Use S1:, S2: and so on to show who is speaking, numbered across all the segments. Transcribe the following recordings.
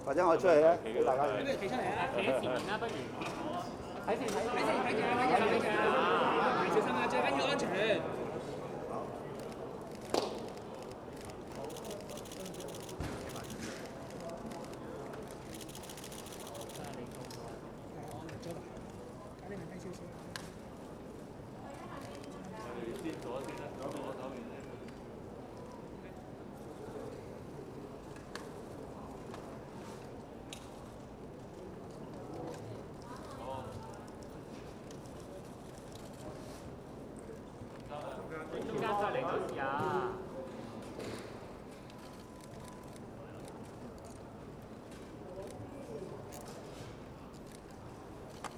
S1: 或者我出去咧，俾大家。
S2: 咁你企出嚟啊！企喺前面啦，不如。睇前睇前睇住啊！小心啊！最緊要安全。中間再嚟多試下。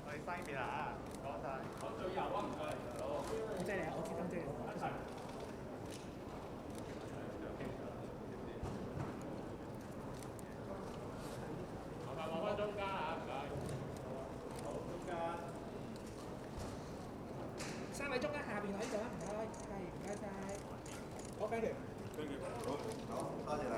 S2: 我哋西面啊，講晒。我最右啊，唔該。好謝你啊，我知道謝你。麻煩中間啊，唔該。好，中間。三位中間下邊喺度啊，唔該，唔該晒。好，跟住。好，多謝大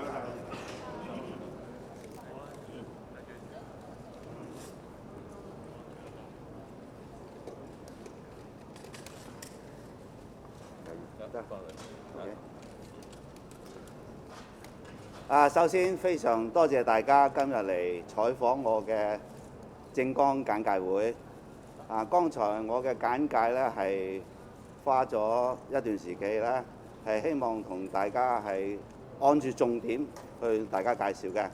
S2: 家。首先非常多謝大家今日嚟採訪我嘅政綱簡介會。剛才我嘅簡介咧係花咗一段時期咧，係希望同大家係按住重點去大家介紹嘅。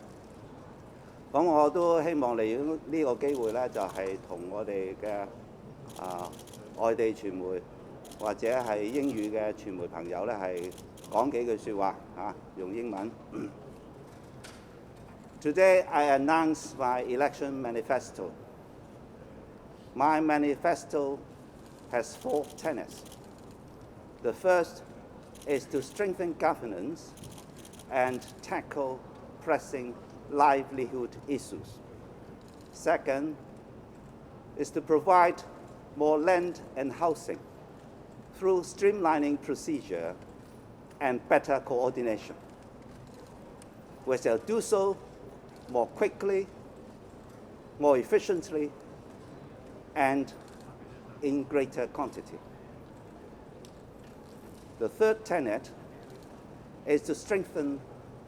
S2: 咁我都希望利用呢個機會咧，就係同我哋嘅外地傳媒或者係英語嘅傳媒朋友咧，係講幾句説話用英文。Today I announce my election manifesto. My manifesto has 4 tenets. The first is to strengthen governance and tackle pressing livelihood issues. Second is to provide more land and housing through streamlining procedure and better coordination. We shall do so more quickly, more efficiently, and in greater quantity. The third tenet is to strengthen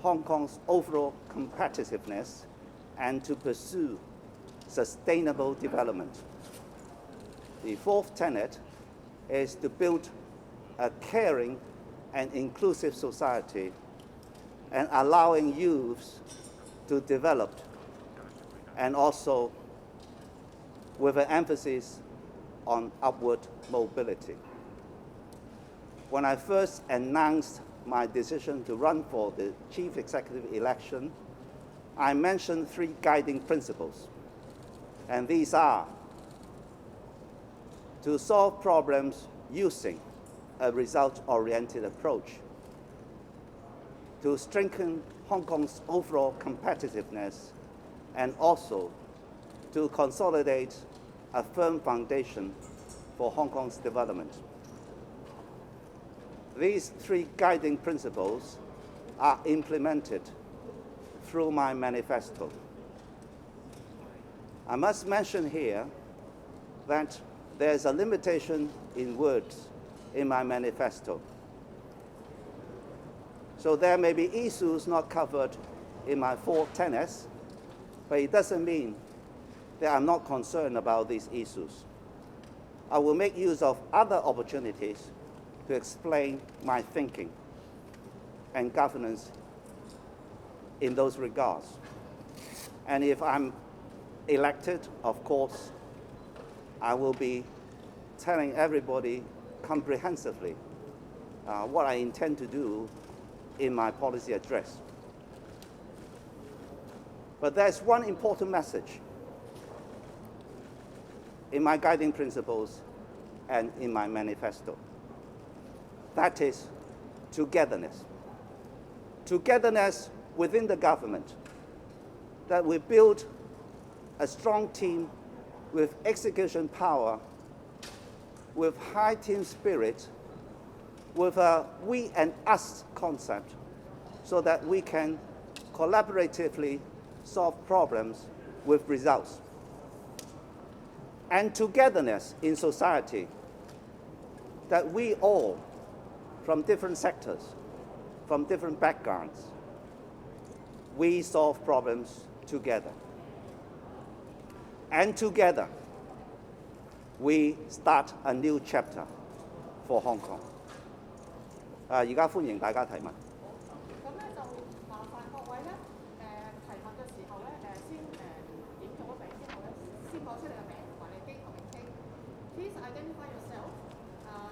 S2: Hong Kong's overall competitiveness and to pursue sustainable development. The fourth tenet is to build a caring and inclusive society and allowing youths to develop, and also with an emphasis on upward mobility. When I first announced my decision to run for the chief executive election, I mentioned 3 guiding principles, and these are to solve problems using a result-oriented approach, to strengthen Hong Kong's overall competitiveness, and also to consolidate a firm foundation for Hong Kong's development. These 3 guiding principles are implemented through my manifesto. I must mention here that there's a limitation in words in my manifesto. So there may be issues not covered in my 4 tenets, but it doesn't mean that I'm not concerned about these issues. I will make use of other opportunities to explain my thinking and governance in those regards. And if I'm elected, of course, I will be telling everybody comprehensively what I intend to do in my policy address. But there's one important message in my guiding principles and in my manifesto. That is togetherness. Togetherness within the government, that we build a strong team with execution power, with high team spirit, with a we and us concept, so that we can collaboratively solve problems with results. And togetherness in society, that we all, from different sectors, from different backgrounds, we solve problems together. And together, we start a new chapter for Hong Kong. 而家歡迎大家提問。
S1: 咁咧就麻煩各位咧提問嘅時候咧先點咗個名之後咧，先講出你嘅名同埋你機構名稱。Please identify yourself,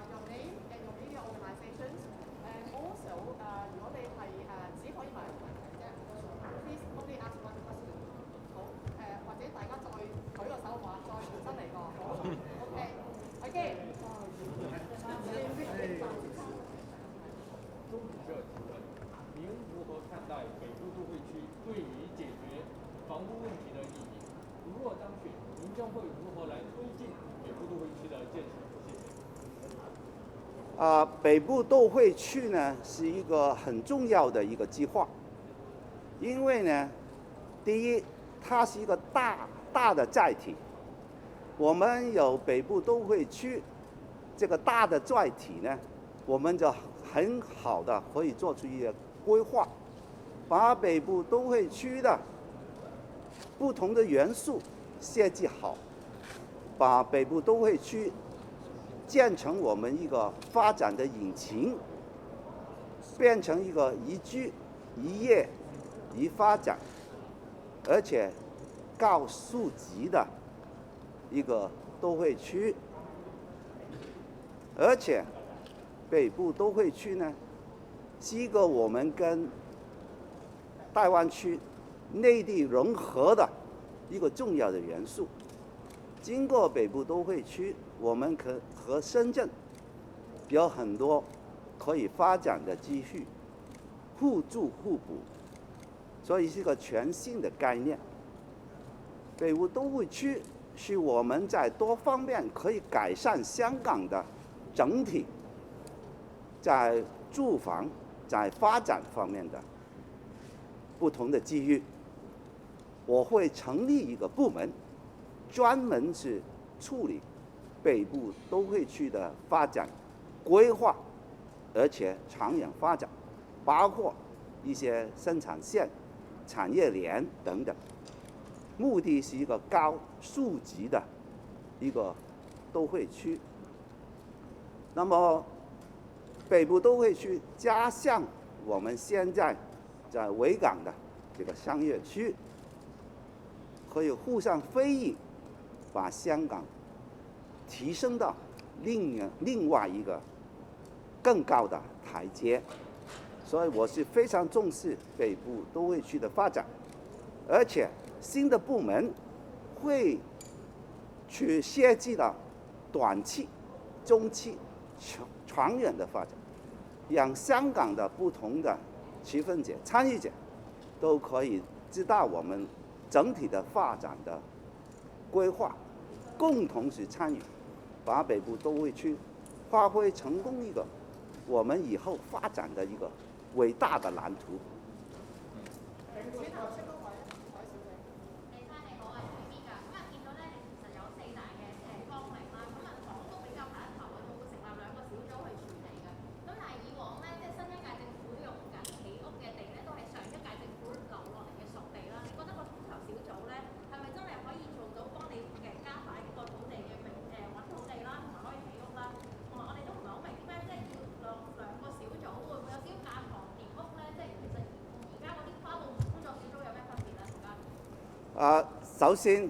S1: your name and your media organizations. And also, 如果你係只可以問一個問題啫 ，please only ask one question. 好或者大家再舉個手話，再重新嚟過。好 ，OK. Again.
S3: 您如何看待北部都会区对于解决房屋问题的意义？如若当选，您将会如何来推进北部都会区的建设？谢谢。
S2: 北部都会区呢是一个很重要的一个计划，因为呢，第一，它是一个大的载体，我们有北部都会区这个大的载体呢，我们就很好的可以做出一个规划，把北部都会区的不同的元素设计好，把北部都会区建成我们一个发展的引擎，变成一个宜居、宜业、宜发展，而且高素质的一个都会区。而且北部都会区呢，是一个我们跟大湾区内地融合的一个重要的元素。经过北部都会区，我们可和深圳有很多可以发展的机遇，互助互补，所以是个全新的概念。北部都会区是我们在多方面可以改善香港的整体在住房、在发展方面的不同的机遇。我会成立一个部门，专门是处理北部都会区的发展规划，而且长远发展，包括一些生产线、产业链等等。目的是一个高素质的一个都会区。那么北部都会区加上我们现在在维港的这个商业区，可以互相飞跃，把香港提升到另外一个更高的台阶。所以我是非常重视北部都会区的发展，而且新的部门会去设计到短期、中期、长远的发展，让香港的不同的持份者、参与者都可以知道我们整体的发展的规划，共同去参与，把北部都会区发挥成功一个我们以後發展嘅一個偉大嘅藍圖。首先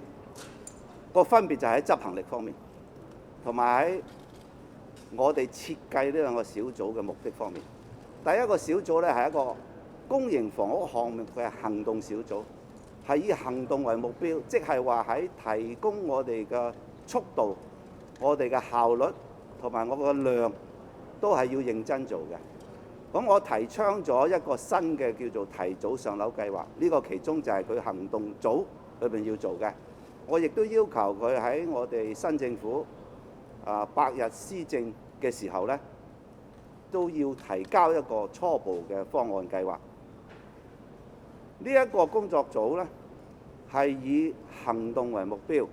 S2: 個分別就喺執行力方面，同埋喺我哋設計呢兩個小組嘅目的方面。第一個小組咧係一個公營房屋項目嘅行動小組，係以行動為目標，即係話喺提供我哋嘅速度、我哋嘅效率同埋我個量都係要認真做嘅。咁我提倡咗一個新嘅叫做提早上樓計劃，呢個其中就係佢行動組裏邊要做嘅。我亦都要求佢喺我哋新政府100日施政嘅時候咧，都要提交一個初步嘅方案計劃。呢一個工作組咧係以行動為目標，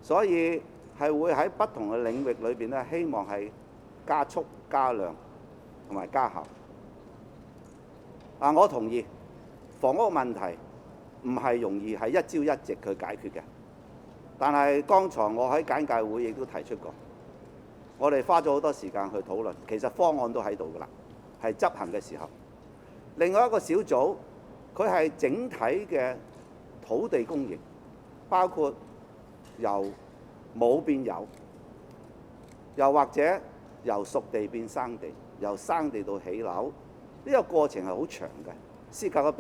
S2: 所以係會喺不同嘅領域裏邊咧，希望係加速、加量同埋加效。我同意房屋問題唔係容易係一朝一夕去解決嘅，但係剛才我喺簡介會亦都提出過，我哋花咗好多時間去討論，其實方案都喺度㗎啦，係執行嘅時候。另外一個小組，佢係整體嘅土地供應，包括由冇變有，又或者由熟地變生地，由生地到起樓，呢個過程係好長嘅，涉及嘅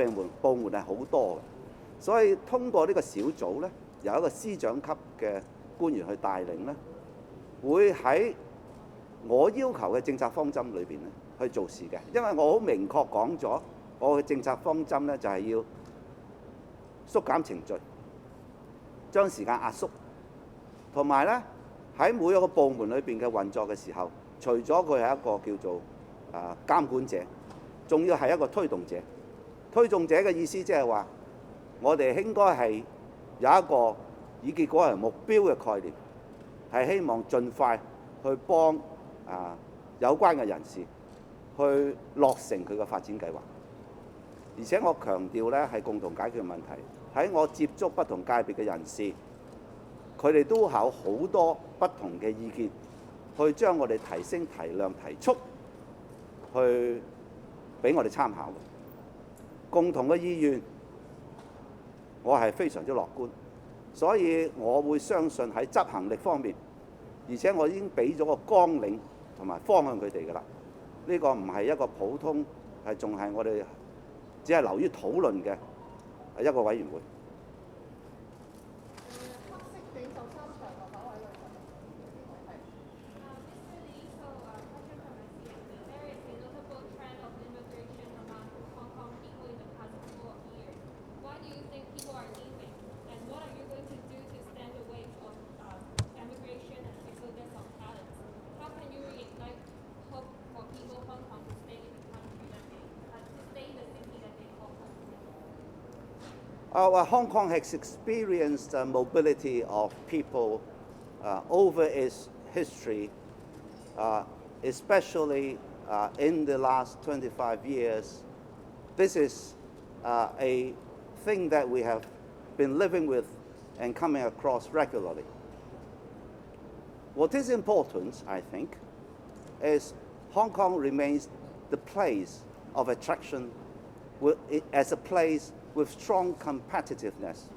S2: 部門係好多嘅，所以通過呢個小組咧，由一個司長級嘅官員去帶領咧，會喺我要求嘅政策方針裏邊咧去做事嘅，因為我好明確講咗，我嘅政策方針咧就係要縮減程序，將時間壓縮，同埋咧喺每一個部門裏邊嘅運作嘅時候，除咗佢係一個叫做監管者，仲要係一個推動者。推動者嘅意思即係話，我哋應該係有一個以結果為目標嘅概念，係希望盡快去幫有關嘅人士去落成佢嘅發展計劃。而且我強調咧係共同解決問題。喺我接觸不同界別嘅人士，佢哋都有好多不同嘅意見，去將我哋提升、提量、提速，去俾我哋參考。共同嘅意願，我係非常之樂觀，所以我會相信喺執行力方面，而且我已經俾咗個綱領同埋方向佢哋㗎啦。呢個唔係一個普通，係仲係我哋只係流於討論嘅一個委員會。Hong Kong has experienced the mobility of people over its history, especially in the last 25 years. This is a thing that we have been living with and coming across regularly. What is important, I think, is Hong Kong remains the place of attraction as a place with strong competitiveness.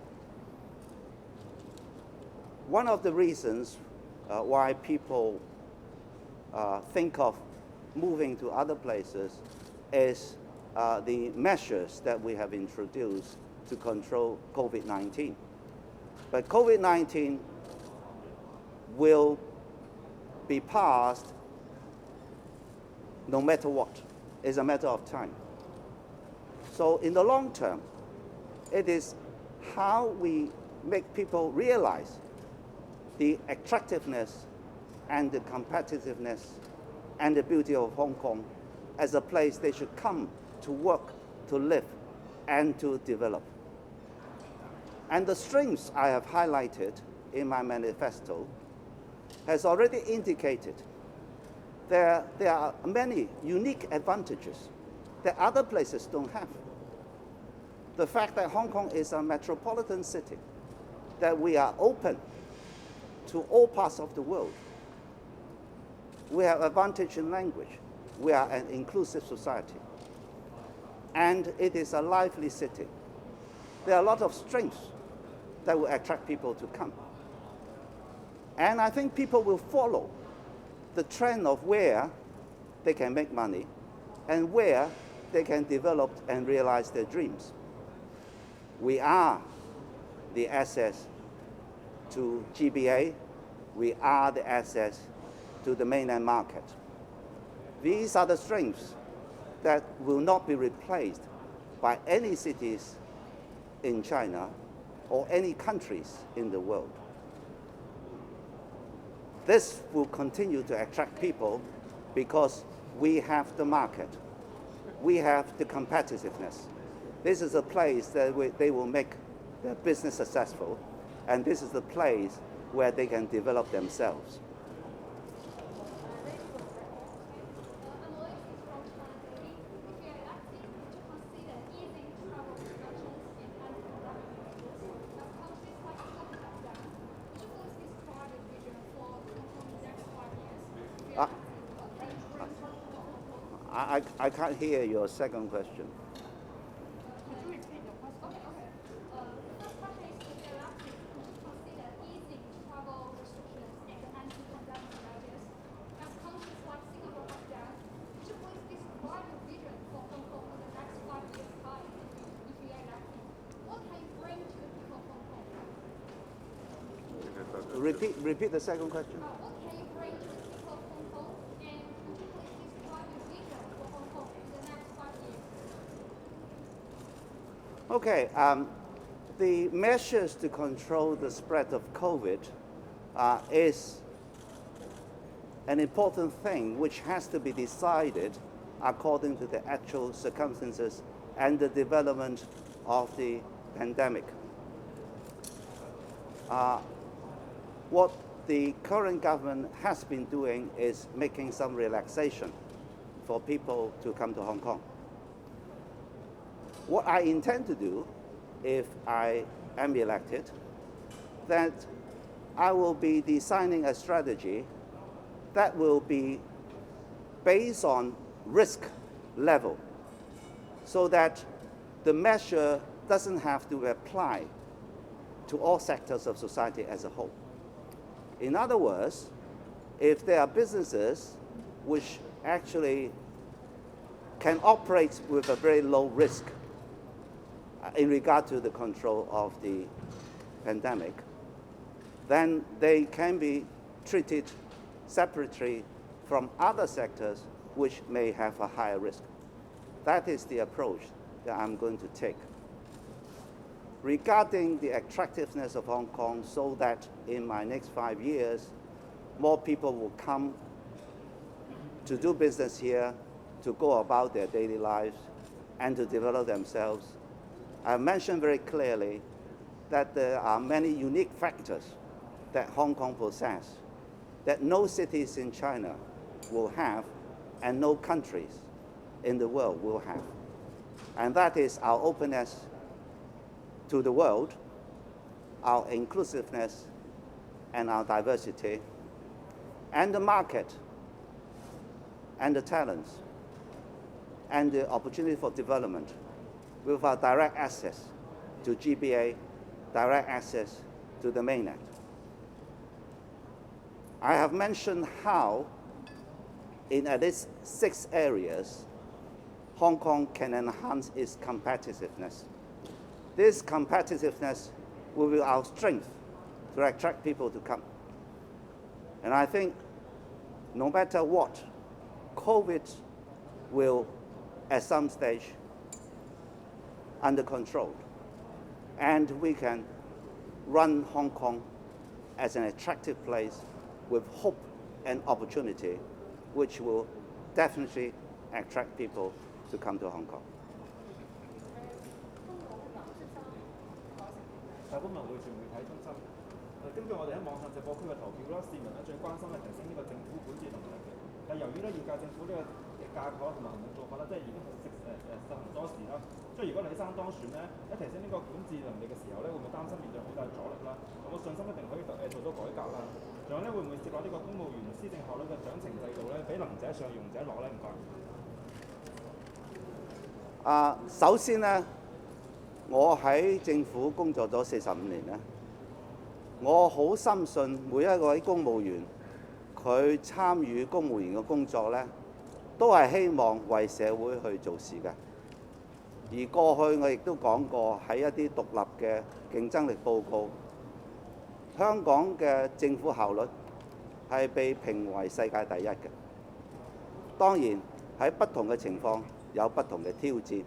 S2: One of the reasons why people think of moving to other places is the measures that we have introduced to control COVID-19. But COVID-19 will be passed no matter what. It's a matter of time. So in the long term, it is how we make people realize the attractiveness and the competitiveness and the beauty of Hong Kong as a place they should come to work, to live, and to develop. And the strengths I have highlighted in my manifesto has already indicated there are many unique advantages that other places don't have. The fact that Hong Kong is a metropolitan city, that we are open to all parts of the world. We have advantage in language. We are an inclusive society. And it is a lively city. There are a lot of strengths that will attract people to come. And I think people will follow the trend of where they can make money and where they can develop and realize their dreams. We are the access to GBA. We are the access to the mainland market. These are the strengths that will not be replaced by any cities in China or any countries in the world. This will continue to attract people because we have the market. We have the competitiveness. This is a place that they will make their business successful, and this is the place where they can develop themselves. I can't hear your second question.
S1: Could you repeat your question?
S4: First question is, if you're elected, would you consider easing travel restrictions and anti-pandemic measures? As countries like Singapore have done, would you please describe your vision for Hong Kong in the next 5 years' time if you are elected? What can you bring to the people of Hong Kong?
S2: Repeat the second question.
S4: What can you bring to the people of Hong Kong? And would you please describe your vision for Hong Kong in the next 5 years?
S2: Okay, the measures to control the spread of COVID is an important thing which has to be decided according to the actual circumstances and the development of the pandemic. What the current government has been doing is making some relaxation for people to come to Hong Kong. What I intend to do, if I am elected, that I will be designing a strategy that will be based on risk level, so that the measure doesn't have to apply to all sectors of society as a whole. In other words, if there are businesses which actually can operate with a very low risk in regard to the control of the pandemic, then they can be treated separately from other sectors which may have a higher risk. That is the approach that I'm going to take. Regarding the attractiveness of Hong Kong, so that in my next 5 years, more people will come to do business here, to go about their daily lives, and to develop themselves, I mentioned very clearly that there are many unique factors that Hong Kong possesses that no cities in China will have and no countries in the world will have. And that is our openness to the world, our inclusiveness and our diversity, and the market, and the talents, and the opportunity for development with our direct access to GBA, direct access to the mainland. I have mentioned how, in at least 6 areas, Hong Kong can enhance its competitiveness. This competitiveness will be our strength to attract people to come. And I think no matter what, COVID will, at some stage, under control. And we can run Hong Kong as an attractive place with hope and opportunity, which will definitely attract people to come to Hong Kong.
S5: 大公民匯傳媒體中心。根據我哋喺網上直播區嘅投票啦，市民咧最關心係提升呢個政府管治能力嘅。但由於咧現屆政府呢個架構同埋行動做法咧，即係已經實行多時啦。即係如果李生當選咧，一提升呢個管治能力嘅時候咧，會唔會擔心面對好大阻力啦？有冇信心一定可以做到改革啦？仲有咧，會唔會涉及呢個公務員施政效率嘅獎懲制度咧，俾能者上用者落咧？唔該。
S2: 首先咧，我喺政府工作咗45年咧，我好深信每一位公務員佢參與公務員嘅工作咧，都係希望為社會去做事嘅。而過去我亦都講過喺一啲獨立嘅競爭力報告，香港嘅政府效率係被評為世界第一嘅。當然喺不同嘅情況有不同嘅挑戰。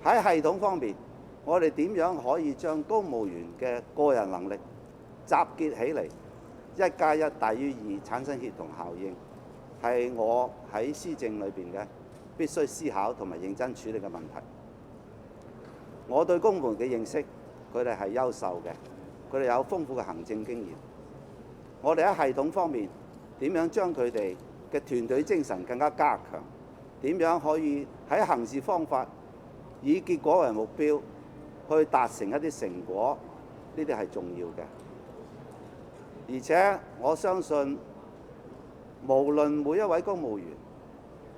S2: 喺系統方面，我哋點樣可以將公務員嘅個人能力集結起嚟，1+1大於2，產生協同效應，係我喺施政裏邊嘅必須思考同埋認真處理嘅問題。我對公務員嘅認識佢哋係優秀嘅，佢哋有豐富嘅行政經驗。我哋喺系統方面點樣將佢哋嘅團隊精神更加加強？點樣可以喺行事方法以結果為目標，去達成一啲成果？呢啲係重要嘅。而且我相信，無論每一位公務員，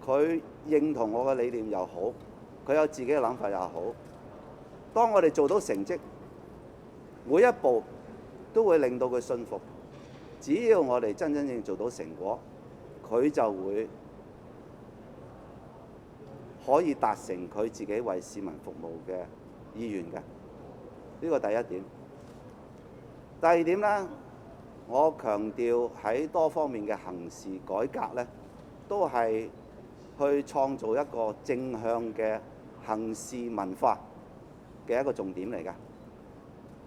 S2: 佢認同我嘅理念又好，佢有自己嘅諗法又好，當我哋做到成績，每一步都會令到佢信服。只要我哋真正做到成果，佢就會可以達成佢自己為市民服務嘅意願嘅。呢個第一點。第二點呢，我強調喺多方面嘅行事改革呢，都係去創造一個正向嘅行事文化嘅一個重點嚟㗎。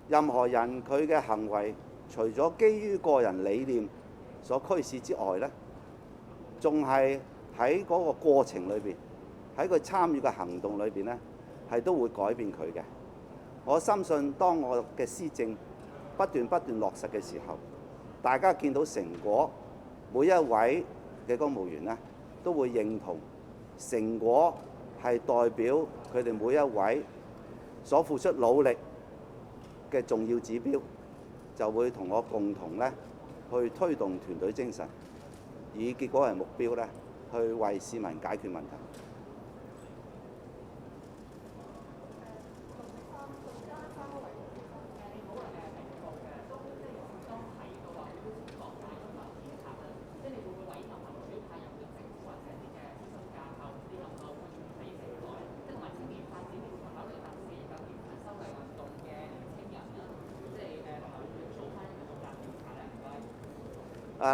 S2: 任何人佢嘅行為，除咗基於個人理念所驅使之外呢，仲係喺嗰個過程裏邊，喺佢參與嘅行動裏邊呢，係都會改變佢嘅。我深信，當我嘅施政不斷落實嘅時候，大家見到成果，每一位嘅公務員呢，都會認同成果係代表佢哋每一位所付出努力嘅重要指標，就會同我共同咧去推動團隊精神，以結果為目標咧，去為市民解決問題。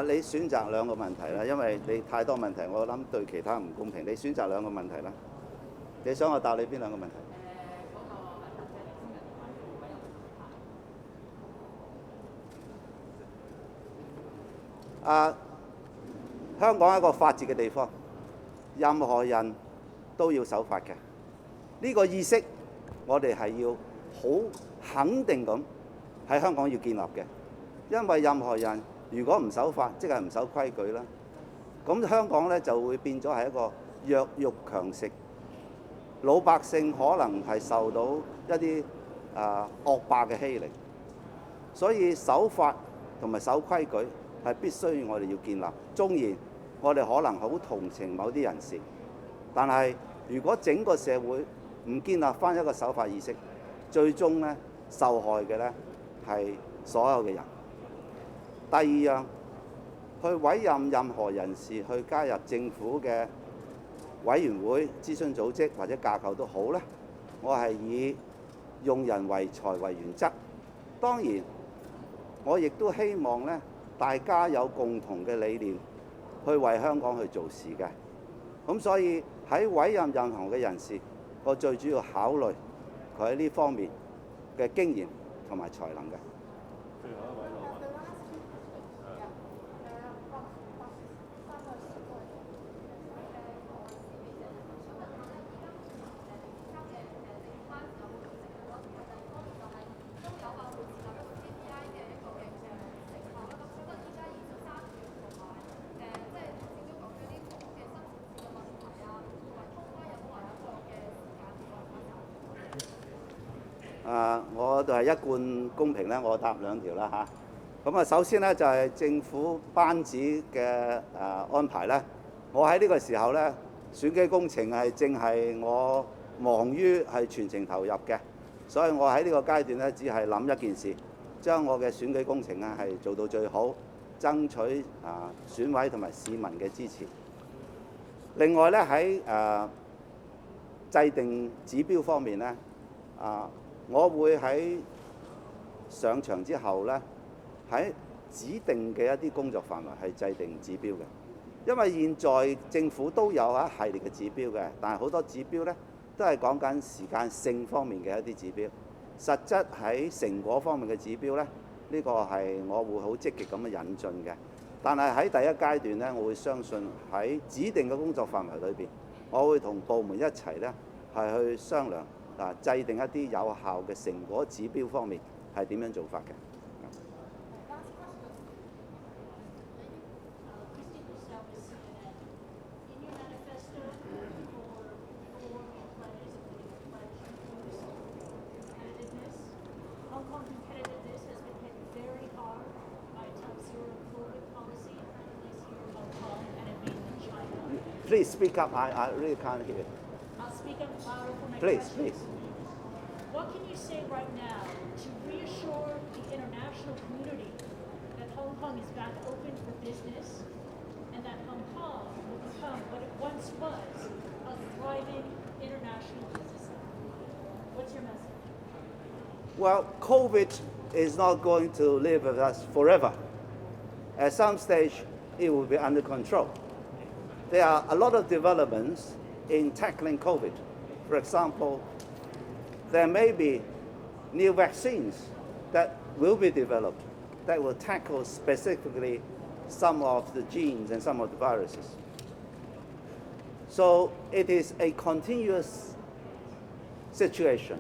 S2: 你選擇兩個問題啦，因為你太多問題，我諗對其他唔公平。你選擇兩個問題啦，你想我答你邊兩個問題？香港係一個法治嘅地方，任何人都要守法嘅。呢個意識，我哋係要好肯定咁喺香港要建立嘅，因為任何人如果唔守法，即係唔守規矩啦。咁香港咧就會變咗係一個弱肉強食，老百姓可能係受到一啲惡霸嘅欺凌。所以守法同埋守規矩係必須我哋要建立。縱然我哋可能好同情某啲人士，但係如果整個社會唔建立翻一個守法意識，最終咧受害嘅咧係所有嘅人。第二樣，去委任任何人士去加入政府嘅委員會、諮詢組織或者架構都好咧，我係以用人唯才為原則。當然，我亦都希望咧，大家有共同嘅理念，去為香港去做事嘅。咁所以喺委任任何嘅人士，我最主要考慮佢喺呢方面嘅經驗同埋才能嘅。我就係一貫公平咧，我答兩條啦嚇。咁首先咧就係政府班子嘅安排咧，我喺呢個時候咧，選舉工程係正係我忙於係全程投入嘅，所以我喺呢個階段咧，只係諗一件事，將我嘅選舉工程咧係做到最好，爭取選委同埋市民嘅支持。另外咧喺制定指標方面咧，我會喺上場之後咧，喺指定嘅一啲工作範圍係制定指標嘅。因為現在政府都有一系列嘅指標嘅，但係好多指標咧都係講緊時間性方面嘅一啲指標。實質喺成果方面嘅指標咧，呢個係我會好積極咁樣引進嘅。但係喺第一階段咧，我會相信喺指定嘅工作範圍裏邊，我會同部門一齊咧係去商量制定一啲有效嘅成果指標方面係點樣做法嘅。
S4: Hong Kong competitiveness has been hit very hard by Trump's zero COVID policy, this year in Hong Kong and in mainland China.
S2: Please speak up. I really can't hear.
S4: I'll speak up louder for my
S2: Please,
S4: questions.
S2: please.
S4: What can you say right now to reassure the international community that Hong Kong is back open for business and that Hong Kong will become what it once was, a thriving international business center? What's your message?
S2: Well, COVID is not going to live with us forever. At some stage, it will be under control. There are a lot of developments in tackling COVID. For example, there may be new vaccines that will be developed that will tackle specifically some of the genes and some of the viruses. So it is a continuous situation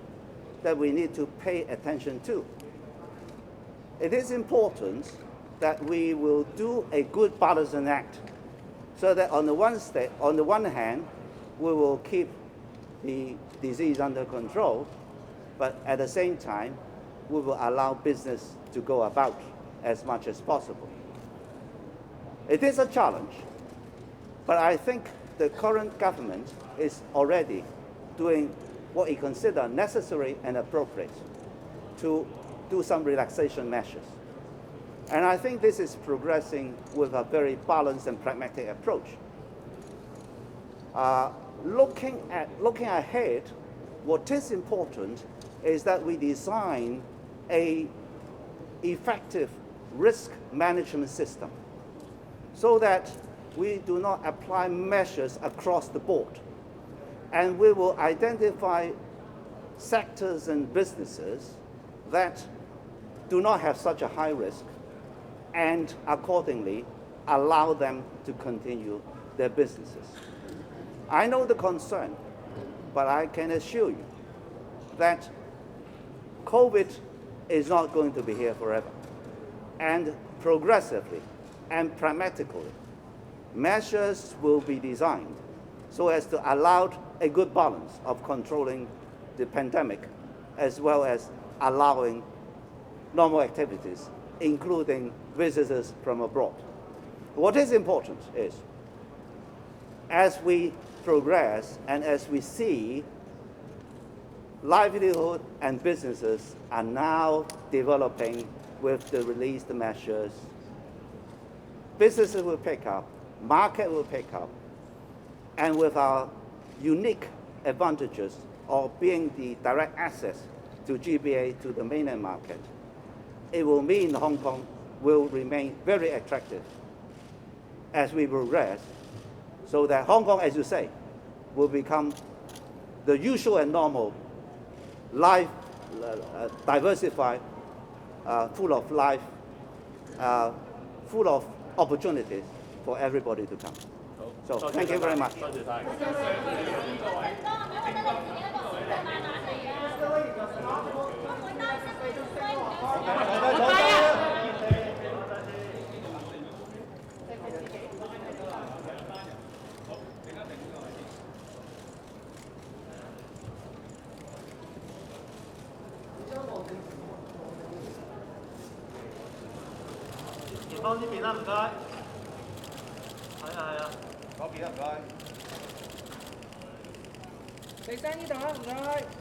S2: that we need to pay attention to. It is important that we will do a good balancing act so that on the one hand, we will keep the disease under control, but at the same time, we will allow business to go about as much as possible. It is a challenge, but I think the current government is already doing what we consider necessary and appropriate to do some relaxation measures. And I think this is progressing with a very balanced and pragmatic approach. Looking ahead, what is important is that we design an effective risk management system so that we do not apply measures across the board. And we will identify sectors and businesses that do not have such a high risk and accordingly allow them to continue their businesses. I know the concern, but I can assure you that COVID is not going to be here forever. And progressively and pragmatically, measures will be designed so as to allow a good balance of controlling the pandemic as well as allowing normal activities, including visitors from abroad. What is important is, as we progress and as we see livelihood and businesses are now developing with the released measures, businesses will pick up, market will pick up, and with our unique advantages of being the direct access to GBA to the mainland market, it will mean Hong Kong will remain very attractive as we progress, so that Hong Kong, as you say, will become the usual and normal, life, diversified, full of life, full of opportunities for everybody to come. So thank you very much.
S6: 前方呢邊啦，唔該。係啊，嗰邊啦，唔該。
S7: 第三呢度啊，唔該。